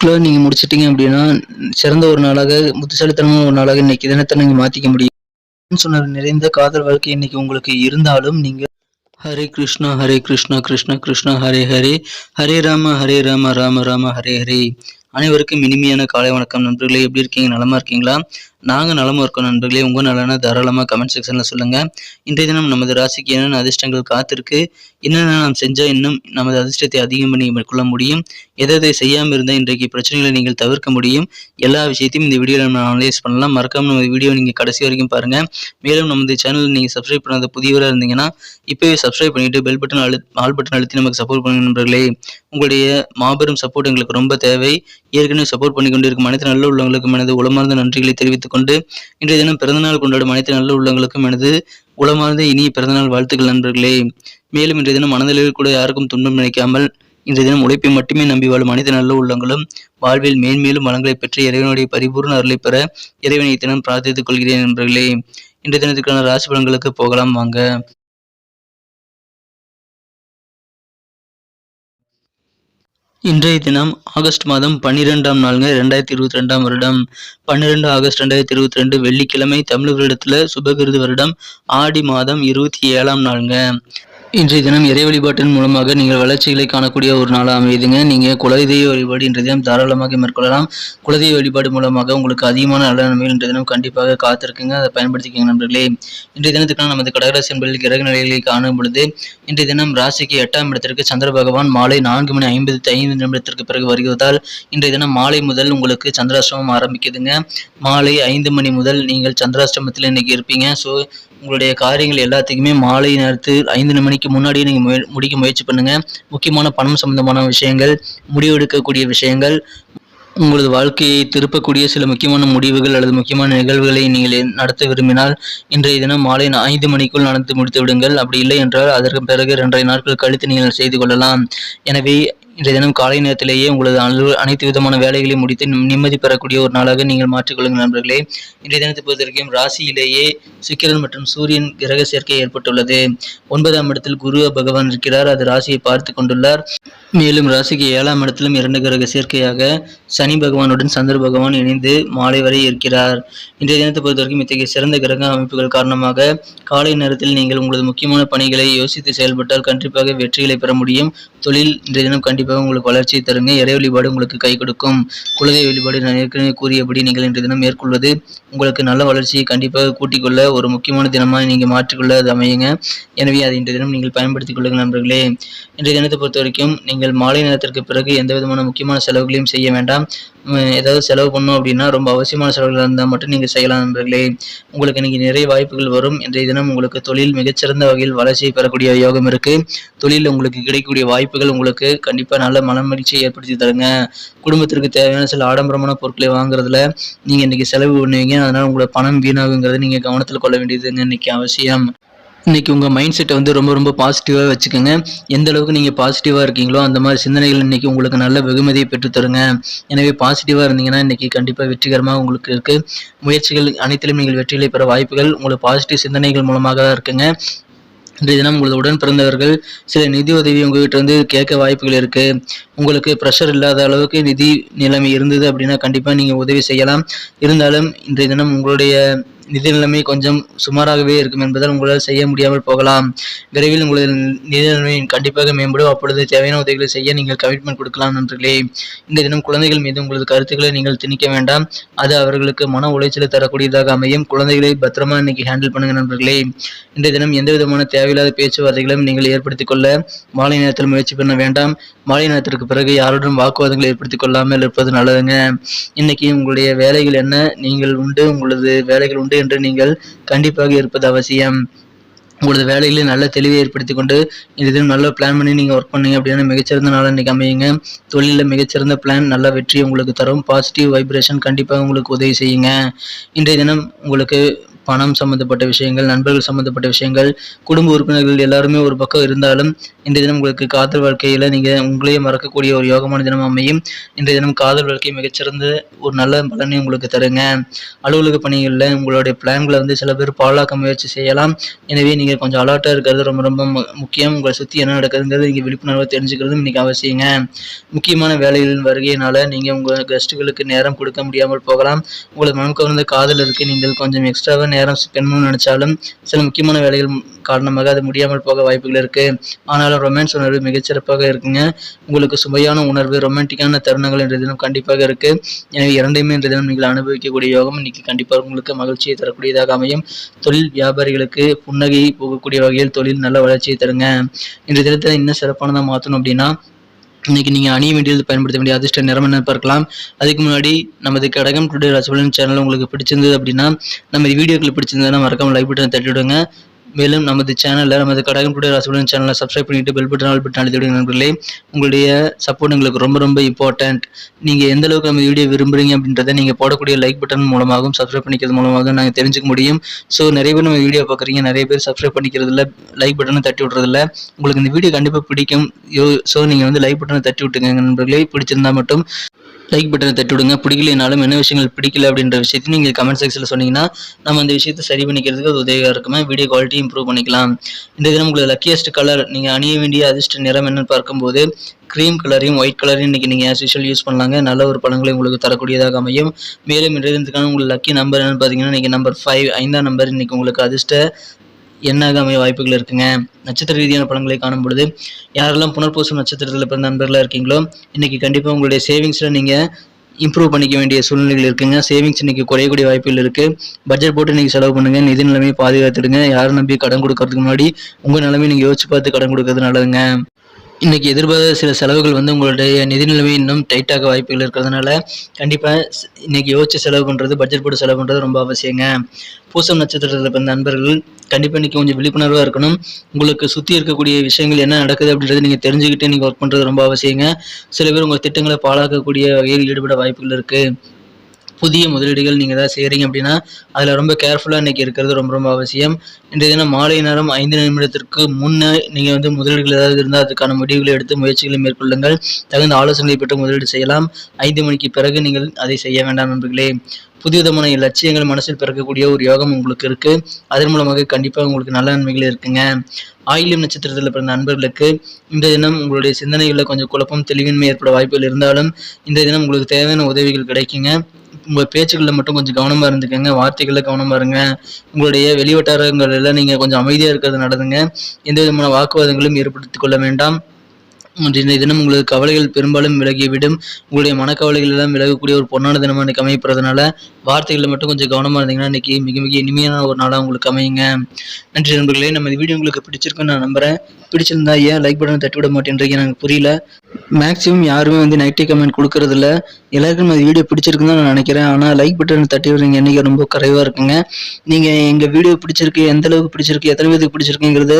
நீங்க முடிச்சிட்டீங்க அப்படின்னா, சிறந்த ஒரு நாளாக, புத்திசாலித்தனமான ஒரு நாளாக இன்னைக்கு தினத்த நீங்க மாத்திக்க முடியும். சொன்ன நிறைந்த காதல் வாழ்க்கை இன்னைக்கு உங்களுக்கு இருந்தாலும், நீங்க ஹரே கிருஷ்ணா, ஹரே கிருஷ்ணா, கிருஷ்ண கிருஷ்ணா, ஹரே ஹரே, ஹரே ராம, ஹரே ராம, ராம ராம, ஹரே ஹரே. அனைவருக்கும் இனிமையான காலை வணக்கம் நண்பர்களே. எப்படி இருக்கீங்க? நலமா இருக்கீங்களா? நாங்க நலமா இருக்கோம் நண்பர்களே. உங்க நலனா தாராளமா கமெண்ட் செக்ஷன்ல சொல்லுங்க. இன்றைய தினம் நமது ராசிக்கு என்னென்ன அதிர்ஷ்டங்கள் காத்திருக்கு, என்னென்ன நாம் செஞ்சா இன்னும் நமது அதிர்ஷ்டத்தை அதிகம் பண்ணி மேற்கொள்ள முடியும், எதை செய்யாமல் இருந்தால் இன்றைக்கு பிரச்சனைகளை நீங்கள் தவிர்க்க முடியும், எல்லா விஷயத்தையும் இந்த வீடியோவில் நம்ம அனலைஸ் பண்ணலாம். மறக்காம நம்ம வீடியோ நீங்கள் கடைசி வரைக்கும் பாருங்க. மேலும் நமது சேனல் நீங்கள் சப்ஸ்கிரைப் பண்ணாத புதியவராக இருந்தீங்கன்னா இப்போவே சப்ஸ்கிரைப் பண்ணிட்டு பெல் பட்டன் ஆல் பட்டன் அழுத்தி நமக்கு சப்போர்ட் பண்ணுங்க நண்பர்களே. உங்களுடைய மாபெரும் சப்போர்ட் எங்களுக்கு ரொம்ப தேவை. ஏற்கனவே சப்போர்ட் பண்ணி கொண்டிருக்கும் அனைத்து நல்ல உள்ளவங்களுக்கும் எனது உளமார்ந்த நன்றிகளை தெரிவித்துக் கொண்டு, இன்றைய தினம் பிறந்தநாள் கொண்டாடும் அனைத்து நல்ல உள்ளவங்களுக்கும் எனது உளமார்ந்த இனிய பிறந்தநாள் வாழ்த்துக்கள் நண்பர்களே. மேலும் இன்றைய தினம் மனதளவில் கூட யாருக்கும் துன்பம் நினைக்காமல் இன்றைய தினம் உழைப்பை மட்டுமே நம்பி வாழும் அனைத்து நல்ல உள்ளங்களும் வாழ்வில் மேன்மேலும் வளங்களை பெற்று இறைவனுடைய பரிபூர்ண அருளை பெற இறைவனை தினம் பிரார்த்தித்துக் கொள்கிறேன் நண்பர்களே. இன்றைய தினத்துக்கான ராசி பலன்களுக்கு போகலாம் வாங்க. இன்றைய தினம் ஆகஸ்ட் மாதம் 12ஆம் நாளுங்க, 2022ஆம் வருடம். 12 ஆகஸ்ட் 2022 வெள்ளிக்கிழமை. தமிழ் வருடத்துல சுபகிருது வருடம் ஆடி மாதம் 27ஆம் நாளுங்க. இன்றைய தினம் இறை வழிபாட்டின் மூலமாக நீங்கள் வளர்ச்சிகளை காணக்கூடிய ஒரு நாளாக அமையுதுங்க. நீங்கள் குலதெய்வ வழிபாடு இன்றைய தினம் தாராளமாக மேற்கொள்ளலாம். குலதெய்வ வழிபாடு மூலமாக உங்களுக்கு அதிகமான நல்ல நன்மைகள் இன்றைய தினம் கண்டிப்பாக காத்திருக்குங்க. அதை பயன்படுத்திக்கங்க நண்பர்களே. இன்றைய தினத்துக்கான நமது கடகராசி என்பதில் கிரக நிலைகளை காணும் பொழுது, இன்றைய தினம் ராசிக்கு 8ஆம் இடத்திற்கு சந்திர பகவான் மாலை 4:55 பிறகு வருவதால் இன்றைய தினம் மாலை முதல் உங்களுக்கு சந்திராஷ்டமம் ஆரம்பிக்குதுங்க. மாலை 5 மணி முதல் நீங்கள் சந்திராஷ்டமத்தில் இன்னைக்கு இருப்பீங்க. ஸோ உங்களுடைய காரியங்கள் எல்லாத்துக்குமே மாலை நேரத்தில் 5 மணிக்கு முன்னாடியே நீங்கள் முடிக்க முயற்சி பண்ணுங்க. முக்கியமான பணம் சம்பந்தமான விஷயங்கள், முடிவெடுக்கக்கூடிய விஷயங்கள், உங்களது வாழ்க்கையை திருப்பக்கூடிய சில முக்கியமான முடிவுகள் அல்லது முக்கியமான நிகழ்வுகளை நீங்கள் நடத்த விரும்பினால் இன்றைய தினம் மாலை 5 மணிக்குள் நடந்து முடித்து விடுங்கள். அப்படி இல்லை என்றால் அதற்கு பிறகு 2.5 நாட்கள் கழித்து நீங்கள் செய்து கொள்ளலாம். எனவே இன்றைய தினம் காலை நேரத்திலேயே உங்களது அனைத்து விதமான வேலைகளையும் முடித்து நிம்மதி பெறக்கூடிய ஒரு நாளாக நீங்கள் மாற்றிக்கொள்ளுங்கள் நண்பர்களே. இன்றைய தினத்தை பொறுத்தவரைக்கும் ராசியிலேயே சுக்கிரன் மற்றும் சூரியன் கிரக சேர்க்கை ஏற்பட்டுள்ளது. 9ஆம் இடத்தில் குரு பகவான் இருக்கிறார். அது ராசியை பார்த்து கொண்டுள்ளார். மேலும் ராசிக்கு 7ஆம் இடத்திலும் 2 கிரக சேர்க்கையாக சனி பகவானுடன் சந்திர பகவான் இணைந்து மாலை வரை இருக்கிறார். இன்றைய தினத்தை பொறுத்தவரைக்கும் இத்தகைய சிறந்த கிரக அமைப்புகள் காரணமாக காலை நேரத்தில் நீங்கள் உங்களது முக்கியமான பணிகளை யோசித்து செயல்பட்டால் கண்டிப்பாக வெற்றிகளை பெற முடியும். தொழில் இன்றைய தினம் கண்டிப்பாக உங்களுக்கு வளர்ச்சியை தருங்க. இறை வழிபாடு உங்களுக்கு கை கொடுக்கும். குலதெய்வ வழிபாடு நான் ஏற்கனவே கூறியபடி நீங்கள் இன்றைய தினம் மேற்கொள்வது உங்களுக்கு நல்ல வளர்ச்சியை கண்டிப்பாக கூட்டிக் கொள்ள ஒரு முக்கியமான தினமாக நீங்கள் மாற்றிக்கொள்ள அது அமையுங்க. எனவே அதை இன்றைய தினம் நீங்கள் பயன்படுத்திக் கொள்ளுங்கள் நண்பர்களே. இன்றைய தினத்தை பொறுத்த வரைக்கும் நீங்கள் மாலை நேரத்திற்கு பிறகு எந்த விதமான முக்கியமான செலவுகளையும் செய்ய வேண்டாம். ஏதாவது செலவு பண்ணணும் அப்படின்னா ரொம்ப அவசியமான செலவுகள் இருந்தால் மட்டும் நீங்கள் செய்யலாம் நண்பர்களே. உங்களுக்கு இன்னைக்கு நிறைய வாய்ப்புகள் வரும். இன்றைய தினம் உங்களுக்கு தொழில் மிகச்சிறந்த வகையில் வளர்ச்சியை பெறக்கூடிய யோகம் இருக்கு. தொழிலில் உங்களுக்கு கிடைக்கக்கூடிய வாய்ப்புகள் உங்களுக்கு கண்டிப்பாக நல்ல மனமகிழ்ச்சியை ஏற்படுத்தி தருங்க. குடும்பத்திற்கு தேவையான சில ஆடம்பரமான பொருட்களை வாங்குறதுல நீங்கள் இன்னைக்கு செலவு பண்ணுவீங்க. அதனால உங்களோட பணம் வீணாகுங்கிறத நீங்கள் கவனத்தில் கொள்ள வேண்டியதுங்க இன்னைக்கு அவசியம். இன்றைக்கி உங்கள் மைண்ட் செட்டை வந்து ரொம்ப பாசிட்டிவாக வச்சுக்கோங்க. எந்த அளவுக்கு நீங்கள் பாசிட்டிவாக இருக்கீங்களோ அந்த மாதிரி சிந்தனைகள் இன்றைக்கி உங்களுக்கு நல்ல வெகுமதியை பெற்றுத்தருங்க. எனவே பாசிட்டிவாக இருந்தீங்கன்னா இன்றைக்கி கண்டிப்பாக வெற்றிகரமாக உங்களுக்கு இருக்குது. முயற்சிகள் அனைத்திலும் நீங்கள் வெற்றிகளை பெற வாய்ப்புகள் உங்களுக்கு பாசிட்டிவ் சிந்தனைகள் மூலமாக தான் இருக்குங்க. இன்றைய தினம் உங்களது உடன் பிறந்தவர்கள் சில நிதி உதவி உங்ககிட்ட வந்து கேட்க வாய்ப்புகள் இருக்குது. உங்களுக்கு ப்ரெஷர் இல்லாத அளவுக்கு நிதி நிலைமை இருந்தது அப்படின்னா கண்டிப்பாக நீங்கள் உதவி செய்யலாம். இருந்தாலும் இன்றைய தினம் உங்களுடைய நிதி நிலைமை கொஞ்சம் சுமாராகவே இருக்கும் என்பதால் உங்களால் செய்ய முடியாமல் போகலாம். விரைவில் உங்களது நிதி நிலைமை கண்டிப்பாக மேம்படும். அப்பொழுது தேவையான உதவிகளை செய்ய நீங்கள் கமிட்மெண்ட் கொடுக்கலாம் நண்பர்களே. இந்த தினம் குழந்தைகள் மீது உங்களது கருத்துக்களை நீங்கள் திணிக்க வேண்டாம். அது அவர்களுக்கு மன உளைச்சலை தரக்கூடியதாக அமையும். குழந்தைகளை பத்திரமா இன்னைக்கு ஹேண்டில் பண்ணுங்க நண்பர்களே. இன்றைய தினம் எந்த விதமான தேவையில்லாத பேச்சுவார்த்தைகளும் நீங்கள் ஏற்படுத்திக் கொள்ள மாலை நேரத்தில் முயற்சி பண்ண வேண்டாம். மாலை நேரத்திற்கு பிறகு யாருடன் வாக்குவாதங்களை ஏற்படுத்திக் கொள்ளாமல் இருப்பது நல்லதுங்க. இன்னைக்கு உங்களுடைய வேலைகள் என்ன, நீங்கள் உண்டு, உங்களது வேலைகள் உண்டு என்று நீங்கள் கண்டிப்பாக இருப்பது அவசியம். உங்களது வேலைகளை நல்ல தெளிவை ஏற்படுத்தி கொண்டு இது நல்ல பிளான் பண்ணி நீங்கள் ஒர்க் பண்ணீங்க அப்படின்னா மிகச்சிறந்த நாளாக இன்றைக்கி அமையுங்க. தொழிலில் மிகச்சிறந்த பிளான் நல்ல வெற்றி உங்களுக்கு தரும். பாசிட்டிவ் வைப்ரேஷன் கண்டிப்பாக உங்களுக்கு உதவி செய்யுங்க. இன்றைய தினம் உங்களுக்கு பணம் சம்பந்தப்பட்ட விஷயங்கள், நண்பர்கள் சம்பந்தப்பட்ட விஷயங்கள், குடும்ப உறுப்பினர்கள் எல்லாருமே ஒரு பக்கம் இருந்தாலும் இன்றைய தினம் உங்களுக்கு காதல் வாழ்க்கையில நீங்க உங்களையே மறக்கக்கூடிய ஒரு யோகமான தினம் அமையும். இன்றைய தினம் காதல் வாழ்க்கை மிகச்சிறந்த ஒரு நல்ல பலனை உங்களுக்கு தருங்க. அலுவலக பணிகளில் உங்களுடைய பிளான்களை சில பேர் பாழாக்க முயற்சி செய்யலாம். எனவே நீங்க கொஞ்சம் அலர்ட்டா இருக்கிறது ரொம்ப ரொம்ப முக்கியம். உங்களை சுத்தி என்ன நடக்குதுங்கிறது நீங்க விழிப்புணர்வை தெரிஞ்சுக்கிறதும் இன்னைக்கு அவசியங்க. முக்கியமான வேலைகளின் வருகையினால நீங்க உங்க கெஸ்ட்டுகளுக்கு நேரம் கொடுக்க முடியாமல் போகலாம். உங்களுக்கு மனம் கவர்ந்த காதல் இருக்கு. நீங்கள் கொஞ்சம் எக்ஸ்ட்ராவா நேரம் ஸ்பெண்ட் பண்ணணும்னு நினைச்சாலும் சில முக்கியமான வேலைகள் காரணமாக அது முடியாமல் போக வாய்ப்புகள் இருக்கு. ஆனாலும் ரொமான்ஸ் உணர்வு மிகச்சிறப்பாக இருக்குங்க. உங்களுக்கு சுவையான உணர்வு, ரொமான்டிக்கான தருணங்கள் என்ற தினம் கண்டிப்பாக இருக்கு. எனவே இரண்டையுமே இன்றைய தினம் நீங்கள் அனுபவிக்கக்கூடிய யோகம் இன்னைக்கு கண்டிப்பாக உங்களுக்கு மகிழ்ச்சியை தரக்கூடியதாக அமையும். தொழில் வியாபாரிகளுக்கு புன்னகை போகக்கூடிய வகையில் தொழில் நல்ல வளர்ச்சியை தருங்க. இன்றைய தினத்தை இன்னும் சிறப்பானதாக மாற்றணும் அப்படின்னா இன்னைக்கு நீங்க அணிய வேண்டியது பயன்படுத்த வேண்டிய அதிர்ஷ்ட நிறம் என்ன பார்க்கலாம். அதுக்கு முன்னாடி நமது கடகம் டுடே ராசிபலன் சேனல் உங்களுக்கு பிடிச்சிருந்தது அப்படின்னா நம்ம வீடியோக்கள் பிடிச்சிருந்ததுன்னா மறக்காம லைக் பட்டனை தட்டி விடுங்க. மேலும் நமது சேனலில் நமது கடகம் டுடே ராசிபலன் சேனலை சப்ஸ்கிரைப் பண்ணிட்டு பெல் பட்டன் ஆல் பட்டன் அழுத்தி விடுங்க நண்பர்களே. உங்களுடைய சப்போர்ட் எங்களுக்கு ரொம்ப ரொம்ப இம்பார்ட்டன்ட். நீங்க எந்த அளவுக்கு நம்ம வீடியோ விரும்புறீங்க அப்படின்றத நீங்க போடக்கூடிய லைக் பட்டன் மூலமாகவும் சப்ஸ்கிரைப் பண்ணிக்கிறது மூலமாக நாங்கள் தெரிஞ்சுக்க முடியும். ஸோ நிறைய பேர் நம்ம வீடியோ பார்க்குறீங்க, நிறைய பேர் சப்ஸ்கிரைப் பண்ணிக்கிறது இல்லை, லைக் பட்டனை தட்டி விடுறதில்ல. உங்களுக்கு இந்த வீடியோ கண்டிப்பாக பிடிக்கும். ஸோ நீங்கள் லைக் பட்டனை தட்டி விட்டுங்க நண்பர்களே. பிடிச்சிருந்தா மட்டும் லைக் பட்டனை தட்டி விடுங்க. பிடிக்கலைனாலும் என்ன விஷயங்கள் பிடிக்கல அப்படின்ற விஷயத்தையும் நீங்கள் கமெண்ட் செக்ஷனில் சொன்னீங்கன்னா நம்ம அந்த விஷயத்தை சரி பண்ணிக்கிறதுக்கு அது உதவியாக இருக்குமே. வீடியோ குவாலிட்டி இம்ப்ரூவ் பண்ணிக்கலாம். இந்த தினம் உங்களுக்கு லக்கியஸ்ட் கலர், நீங்கள் அணிய வேண்டிய அதிர்ஷ்ட நிறம் என்னன்னு பார்க்கும்போது க்ரீம் கலரையும் ஒயிட் கலரையும் இன்றைக்கி நீங்கள் ஆஸ் யூஷுவல் யூஸ் பண்ணலாங்க. நல்ல ஒரு பலன்களை உங்களுக்கு தரக்கூடியதாக அமையும். மேலும் இன்றைய தினத்துக்கான உங்களுக்கு லக்கி நம்பர் என்னன்னு பார்த்தீங்கன்னா இன்றைக்கி நம்பர் 5, 5ஆம் நம்பர் இன்னைக்கு உங்களுக்கு அதிர்ஷ்ட எண்ணாக அமைய வாய்ப்புகள் இருக்குங்க. நட்சத்திர ரீதியான பலன்களை காணும் பொழுது யாரெல்லாம் புனர்பூசம் நட்சத்திரத்தில் பிறந்த நண்பர்களாக இருக்கீங்களோ இன்னைக்கு கண்டிப்பாக உங்களுடைய சேவிங்ஸில் நீங்கள் இம்ப்ரூவ் பண்ணிக்க வேண்டிய சூழ்நிலைகள் இருக்குங்க. சேவிங்ஸ் இன்னைக்கு குறையக்கூடிய வாய்ப்புகள் இருக்கு. பட்ஜெட் போட்டு நீங்க செலவு பண்ணுங்க. நிதி நிலைமையை பாதுகாத்துடுங்க. யாரும் நம்பி கடன் கொடுக்கறதுக்கு முன்னாடி உங்க நிலைமையை நீங்க யோசிச்சு பார்த்து கடன் கொடுக்கறது நல்லதுங்க. இன்னைக்கு எதிர்பாராத சில செலவுகள் உங்களுடைய நிதி நிலைமை இன்னும் டைட்டாக வாய்ப்புகள் இருக்கிறதுனால கண்டிப்பாக இன்னைக்கு யோசிச்சு செலவு பண்ணுறது, பட்ஜெட் போட்டு செலவு பண்ணுறது ரொம்ப அவசியங்க. பூசம் நட்சத்திரத்தில் பிறந்த நண்பர்கள் கண்டிப்பாக இன்னைக்கு கொஞ்சம் விழிப்புணர்வாக இருக்கணும். உங்களுக்கு சுற்றி இருக்கக்கூடிய விஷயங்கள் என்ன நடக்குது அப்படின்றத நீங்கள் தெரிஞ்சுக்கிட்டு நீங்கள் ஒர்க் பண்ணுறது ரொம்ப அவசியங்க. சில பேர் உங்கள் திட்டங்களை பாழாக்கக்கூடிய வகையில் ஈடுபட வாய்ப்புகள் இருக்குது. புதிய முதலீடுகள் நீங்கள் ஏதாவது செய்கிறீங்க அப்படின்னா அதில் ரொம்ப கேர்ஃபுல்லாக இன்றைக்கி இருக்கிறது ரொம்ப ரொம்ப அவசியம். இன்றைய தினம் மாலை நேரம் 5 நிமிடத்திற்கு முன்னே நீங்கள் முதலீடுகள் ஏதாவது இருந்தால் அதுக்கான முடிவுகளை எடுத்து முயற்சிகளை மேற்கொள்ளுங்கள். தகுந்த ஆலோசனைகளை பெற்று முதலீடு செய்யலாம். 5 மணிக்கு பிறகு நீங்கள் அதை செய்ய வேண்டாம் நண்பர்களே. புதிய விதமான லட்சியங்கள் மனசில் பிறக்கக்கூடிய ஒரு யோகம் உங்களுக்கு இருக்கு. அதன் மூலமாக கண்டிப்பாக உங்களுக்கு நல்ல நன்மைகள் இருக்குங்க. ஆயில்யம் நட்சத்திரத்தில் பிறந்த நண்பர்களுக்கு இன்றைய தினம் உங்களுடைய சிந்தனைகளில் கொஞ்சம் குழப்பம், தெளிவின்மை ஏற்பட வாய்ப்புகள் இருந்தாலும் இன்றைய தினம் உங்களுக்கு தேவையான உதவிகள் கிடைக்குங்க. உங்கள் பேச்சுக்களில் மட்டும் கொஞ்சம் கவனமாக இருந்துக்கங்க. வார்த்தைகளில் கவனமாக இருங்க. உங்களுடைய வெளிவட்டாரங்களில் நீங்கள் கொஞ்சம் அமைதியாக இருக்கிறது நல்லதுங்க. எந்த விதமான வாக்குவாதங்களும் ஏற்படுத்திக் கொள்ள வேண்டாம். இன்றைய தினம் உங்களுக்கு கவலைகள் பெரும்பாலும் விலகிவிடும். உங்களுடைய மனக்கவலைகள் எல்லாம் விலகக்கூடிய ஒரு பொன்னான தினமாக இன்னைக்கு அமைப்பறதுனால வார்த்தைகளில் மட்டும் கொஞ்சம் கவனமாக இருந்தீங்கன்னா இன்னைக்கு மிக மிக இனிமையான ஒரு நாளாக உங்களுக்கு அமையுங்க. நன்றி நண்பர்களே. நம்ம இந்த வீடியோ உங்களுக்கு பிடிச்சிருக்குன்னு நான் நம்புறேன். பிடிச்சிருந்தா ஏன் லைக் பட்டனை தட்டி விட மாட்டேன்றீங்க எனக்கு புரியல. மேக்ஸிமம் யாருமே நெகட்டிவ் கமெண்ட் கொடுக்கறது இல்லை. எல்லாருக்கும் இந்த வீடியோ பிடிச்சிருக்குன்னு தான் நான் நினைக்கிறேன். ஆனால் லைக் பட்டனை தட்டி விடுறீங்க எண்ணிக்கை ரொம்ப குறைவாக இருக்குங்க. நீங்கள் எங்கள் வீடியோ பிடிச்சிருக்கு, எந்த அளவுக்கு பிடிச்சிருக்கு, எத்தனை பேருக்கு பிடிச்சிருக்குங்கிறது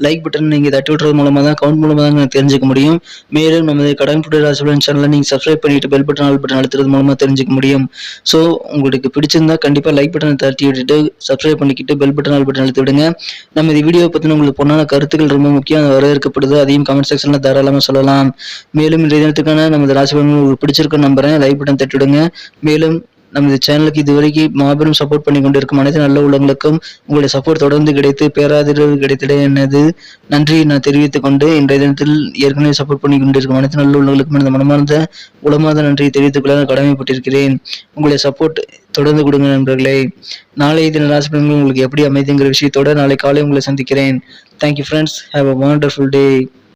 லைக் பட்டன் நீங்கள் தட்டி விடுறது மூலமாக தான், கவுண்ட் மூலமாக தான் நான் தெரிஞ்சுக்க முடியும். மேலும் நமது கடகம் டுடே ராசிபலன் சேனலை நீங்கள் சப்ஸ்கிரைப் பண்ணிட்டு பெல் பட்டன் ஆல் பட்டன் அழுத்துறது மூலமாக தெரிஞ்சுக்க முடியும். ஸோ உங்களுக்கு பிடிச்சிருந்தா கண்டிப்பாக லைக் பட்டனை தட்டி விட்டுட்டு சப்ஸ்கிரைப் பண்ணிக்கிட்டு பெல் பட்டன் ஆல் பட்டன் அழுத்தி விடுங்க. நம்ம இந்த வீடியோ பற்றின உங்களுக்கு பொண்ணான கருத்துக்கள் ரொம்ப முக்கியம், வரவேற்கப்படுது. அதையும் கமெண்ட் செக்ஷனில் தாராளமாக சொல்லலாம். மேலும் இன்றைய தினத்துக்கான நமது ராசிபலன் உங்களுக்கு பிடிச்சிருக்குன்னு நம்புறேன். லைக் பட்டன் தட்டி விடுங்க. மேலும் நமது சேனலுக்கு இதுவரைக்கும் மாபெரும் சப்போர்ட் பண்ணி கொண்டிருக்கும் அனைத்து நல்ல உள்ளங்களுக்கும் உங்களுடைய சப்போர்ட் தொடர்ந்து கிடைத்து பேராதரவு கிடைத்திட எனது நன்றி நான் தெரிவித்துக் கொண்டு இன்றைய தினத்தில் ஏற்கனவே சப்போர்ட் பண்ணி கொண்டிருக்கும் அனைத்து நல்ல உள்ளங்களுக்கும் எனது மனமார்ந்த உளமார்ந்த நன்றியை தெரிவித்துக் கொள்ள கடமைப்பட்டிருக்கிறேன். உங்களுடைய சப்போர்ட் தொடர்ந்து கொடுங்க நண்பர்களே. நாளைய தின ராசி பலன்கள் உங்களுக்கு எப்படி அமைதுங்கிற விஷயத்தோட நாளை காலை உங்களை சந்திக்கிறேன். Thank you friends. Have a wonderful day.